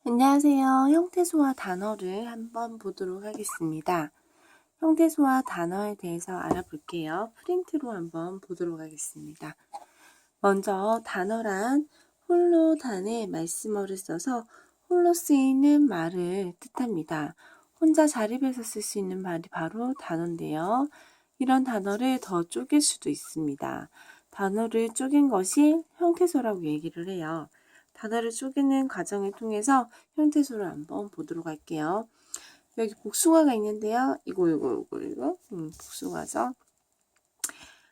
안녕하세요. 형태소와 단어를 한번 보도록 하겠습니다. 형태소와 단어에 대해서 알아볼게요. 프린트로 한번 보도록 하겠습니다. 먼저 단어란 홀로 단의 말씀어를 써서 홀로 쓰이는 말을 뜻합니다. 혼자 자립해서 쓸 수 있는 말이 바로 단어인데요. 이런 단어를 더 쪼갤 수도 있습니다. 단어를 쪼갠 것이 형태소라고 얘기를 해요. 단어를 쪼개는 과정을 통해서 형태소를 한번 보도록 할게요. 여기 복숭아가 있는데요. 이거. 복숭아죠.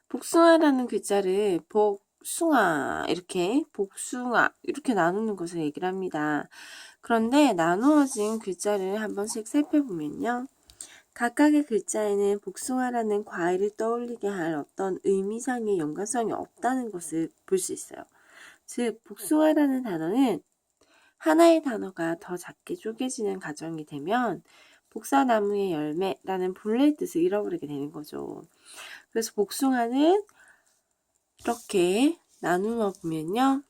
복숭아라는 글자를 복숭아 이렇게 나누는 것을 얘기를 합니다. 그런데 나누어진 글자를 한 번씩 살펴보면요. 각각의 글자에는 복숭아라는 과일을 떠올리게 할 어떤 의미상의 연관성이 없다는 것을 볼 수 있어요. 즉, 복숭아라는 단어는 하나의 단어가 더 작게 쪼개지는 과정이 되면 복사나무의 열매라는 본래의 뜻을 잃어버리게 되는 거죠. 그래서 복숭아는 이렇게 나누어 보면요.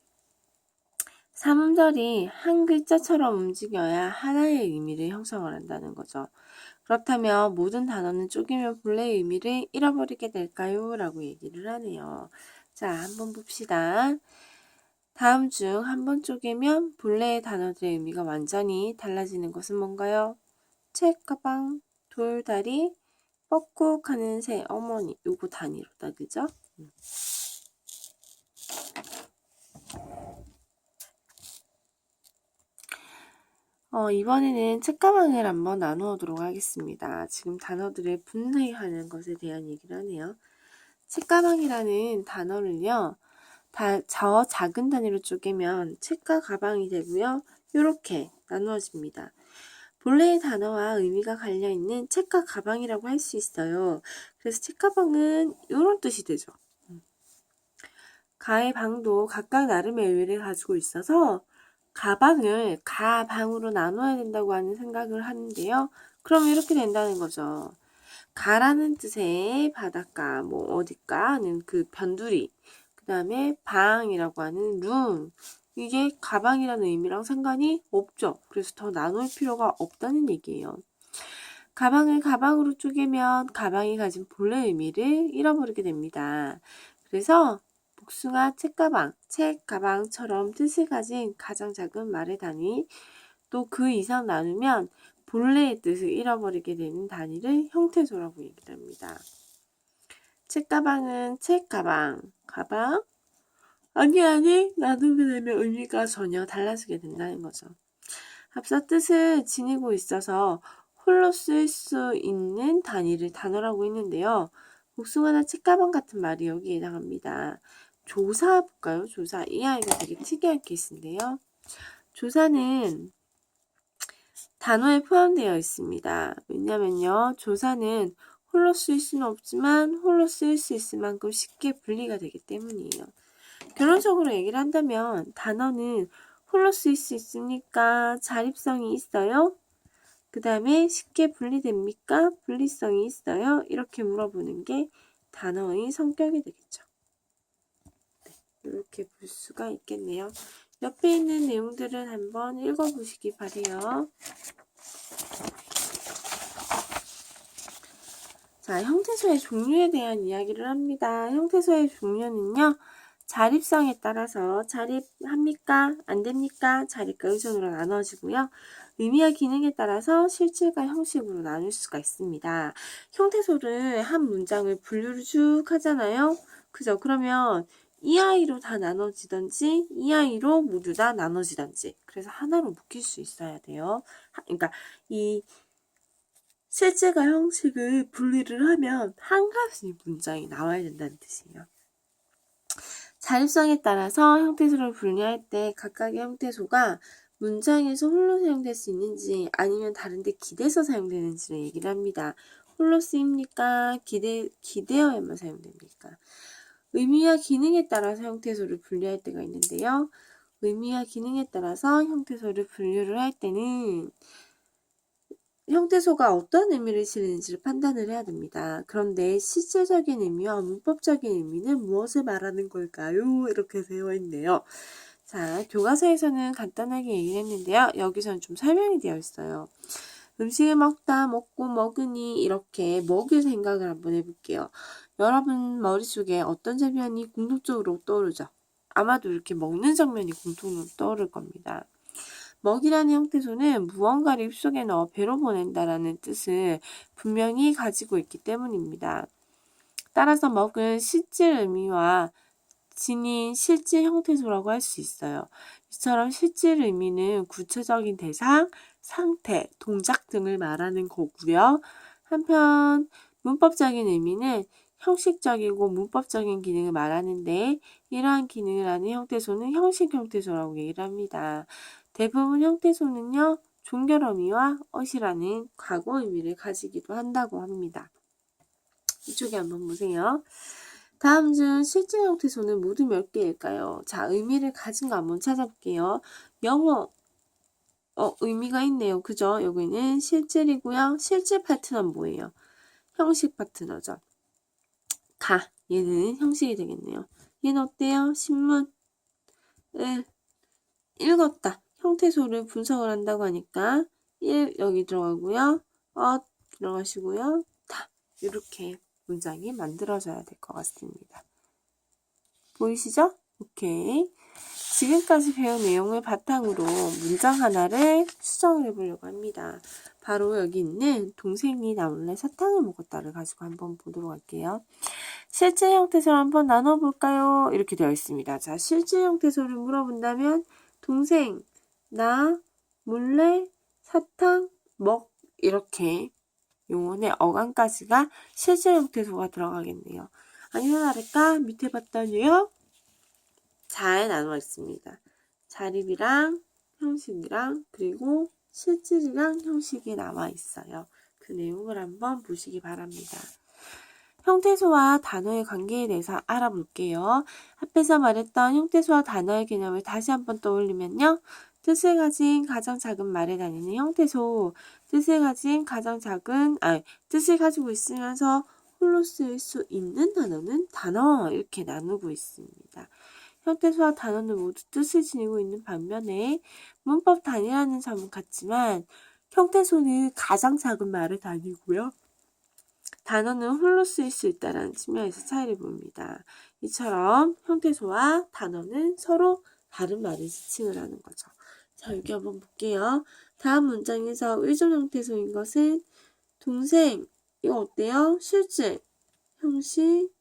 삼음절이 한 글자처럼 움직여야 하나의 의미를 형성을 한다는 거죠. 그렇다면 모든 단어는 쪼개면 본래의 의미를 잃어버리게 될까요? 라고 얘기를 하네요. 자, 한번 봅시다. 다음 중 한 번 쪼개면 본래의 단어들의 의미가 완전히 달라지는 것은 뭔가요? 책, 가방, 돌, 다리, 뻐꾹하는 새, 어머니. 요거 단위로다, 그죠? 이번에는 책가방을 한번 나누어보도록 하겠습니다. 지금 단어들을 분類하는 것에 대한 얘기를 하네요. 책가방이라는 단어를요. 저 작은 단위로 쪼개면 책과 가방이 되고요. 이렇게 나누어집니다. 본래의 단어와 의미가 갈려있는 책과 가방이라고 할 수 있어요. 그래서 책가방은 이런 뜻이 되죠. 가의 방도 각각 나름의 의미를 가지고 있어서 가방을 가방으로 나눠야 된다고 하는 생각을 하는데요. 그럼 이렇게 된다는 거죠. 가라는 뜻의 바닷가, 어디가는 그 변두리, 그 다음에 방이라고 하는 룸, 이게 가방이라는 의미랑 상관이 없죠. 그래서 더 나눌 필요가 없다는 얘기예요. 가방을 가방으로 쪼개면 가방이 가진 본래 의미를 잃어버리게 됩니다. 그래서 복숭아 책가방, 책가방처럼 뜻을 가진 가장 작은 말의 단위, 또 그 이상 나누면 본래의 뜻을 잃어버리게 되는 단위를 형태소라고 얘기를 합니다. 책가방은 책가방, 가방, 아니 나누게 되면 의미가 전혀 달라지게 된다는 거죠. 앞서 뜻을 지니고 있어서 홀로 쓸 수 있는 단위를 단어라고 했는데요. 복숭아나 책가방 같은 말이 여기에 해당합니다. 조사 볼까요? 조사. 이 아이가 되게 특이한 케이스인데요. 조사는 단어에 포함되어 있습니다. 왜냐면요. 조사는 홀로 쓸 수는 없지만 홀로 쓸 수 있을 만큼 쉽게 분리가 되기 때문이에요. 결론적으로 얘기를 한다면 단어는 홀로 쓸 수 있습니까? 자립성이 있어요? 그 다음에 쉽게 분리됩니까? 분리성이 있어요? 이렇게 물어보는 게 단어의 성격이 되겠죠. 네, 이렇게 볼 수가 있겠네요. 옆에 있는 내용들은 한번 읽어보시기 바래요. 자, 형태소의 종류에 대한 이야기를 합니다. 형태소의 종류는요. 자립성에 따라서 자립합니까? 안 됩니까? 자립과 의존으로 나눠지고요. 의미와 기능에 따라서 실질과 형식으로 나눌 수가 있습니다. 형태소를 한 문장을 분류를 쭉 하잖아요. 그죠? 그러면 이 아이로 다 나눠지든지 이 아이로 모두 다 나눠지든지 그래서 하나로 묶일 수 있어야 돼요. 그러니까 이 실제가 형식을 분리를 하면 한 가지 문장이 나와야 된다는 뜻이에요. 자립성에 따라서 형태소를 분리할 때 각각의 형태소가 문장에서 홀로 사용될 수 있는지 아니면 다른데 기대서 사용되는지를 얘기를 합니다. 홀로 쓰입니까? 기대어에만 사용됩니까? 의미와 기능에 따라서 형태소를 분리할 때가 있는데요. 의미와 기능에 따라서 형태소를 분류를 할 때는 형태소가 어떤 의미를 지니는지를 판단을 해야 됩니다. 그런데 실질적인 의미와 문법적인 의미는 무엇을 말하는 걸까요? 이렇게 되어 있네요. 자, 교과서에서는 간단하게 얘기를 했는데요. 여기서는 좀 설명이 되어 있어요. 음식을 먹고 먹으니 이렇게 먹을 생각을 한번 해볼게요. 여러분 머릿속에 어떤 장면이 공통적으로 떠오르죠? 아마도 이렇게 먹는 장면이 공통적으로 떠오를 겁니다. 먹이라는 형태소는 무언가를 입속에 넣어 배로 보낸다라는 뜻을 분명히 가지고 있기 때문입니다. 따라서 먹은 실질 의미와 지닌 실질 형태소라고 할 수 있어요. 이처럼 실질 의미는 구체적인 대상, 상태, 동작 등을 말하는 거고요. 한편 문법적인 의미는 형식적이고 문법적인 기능을 말하는데 이러한 기능을 하는 형태소는 형식 형태소라고 얘기를 합니다. 대부분 형태소는요. 종결 의미와 어시라는 과거 의미를 가지기도 한다고 합니다. 이쪽에 한번 보세요. 다음 중 실질 형태소는 모두 몇 개일까요? 자, 의미를 가진 거 한번 찾아볼게요. 영어, 의미가 있네요. 그죠? 여기는 실질이고요. 실질 파트너는 뭐예요? 형식 파트너죠. 얘는 형식이 되겠네요. 얘는 어때요? 신문을 읽었다. 형태소를 분석을 한다고 하니까 여기 들어가고요. 들어가시고요. 이렇게 문장이 만들어져야 될 것 같습니다. 보이시죠? 오케이. 지금까지 배운 내용을 바탕으로 문장 하나를 수정을 해보려고 합니다. 바로 여기 있는 동생이 나 몰래 사탕을 먹었다를 가지고 한번 보도록 할게요. 실제 형태소를 한번 나눠볼까요? 이렇게 되어 있습니다. 자, 실제 형태소를 물어본다면 동생, 나 몰래 사탕 먹 이렇게 용언의 어간까지가 실제 형태소가 들어가겠네요. 아니면 다를까? 밑에 봤더니요. 잘 나눠 있습니다. 자립이랑 형식이랑 그리고 실질이랑 형식이 나와 있어요. 그 내용을 한번 보시기 바랍니다. 형태소와 단어의 관계에 대해서 알아볼게요. 앞에서 말했던 형태소와 단어의 개념을 다시 한번 떠올리면요. 뜻을 가진 가장 작은 말에 다니는 형태소, 뜻을 가지고 있으면서 홀로 쓰일 수 있는 단어는 단어 이렇게 나누고 있습니다. 형태소와 단어는 모두 뜻을 지니고 있는 반면에 문법 단위라는 점은 같지만 형태소는 가장 작은 말에 다니고요. 단어는 홀로 쓰일 수 있다는 측면에서 차이를 봅니다. 이처럼 형태소와 단어는 서로 다른 말을 지칭을 하는 거죠. 자, 여기 한번 볼게요. 다음 문장에서 의존 형태소인 것은 동생, 이거 어때요? 실질, 형식,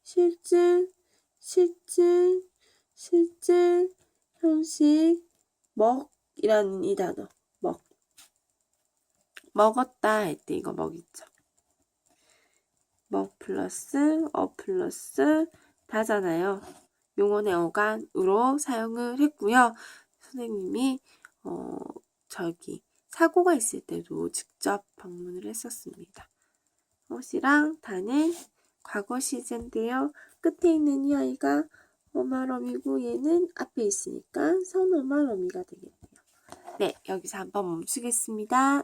실질, 형식, 먹이라는 이 단어, 먹었다 할 때 이거 먹있죠. 플러스 플러스 다잖아요. 용언의 어간으로 사용을 했고요. 선생님이 사고가 있을 때도 직접 방문을 했었습니다. 어시랑 다는 과거 시제인데요. 끝에 있는 이 아이가 어마러미고 얘는 앞에 있으니까 선어마러미가 되겠네요. 네, 여기서 한번 멈추겠습니다.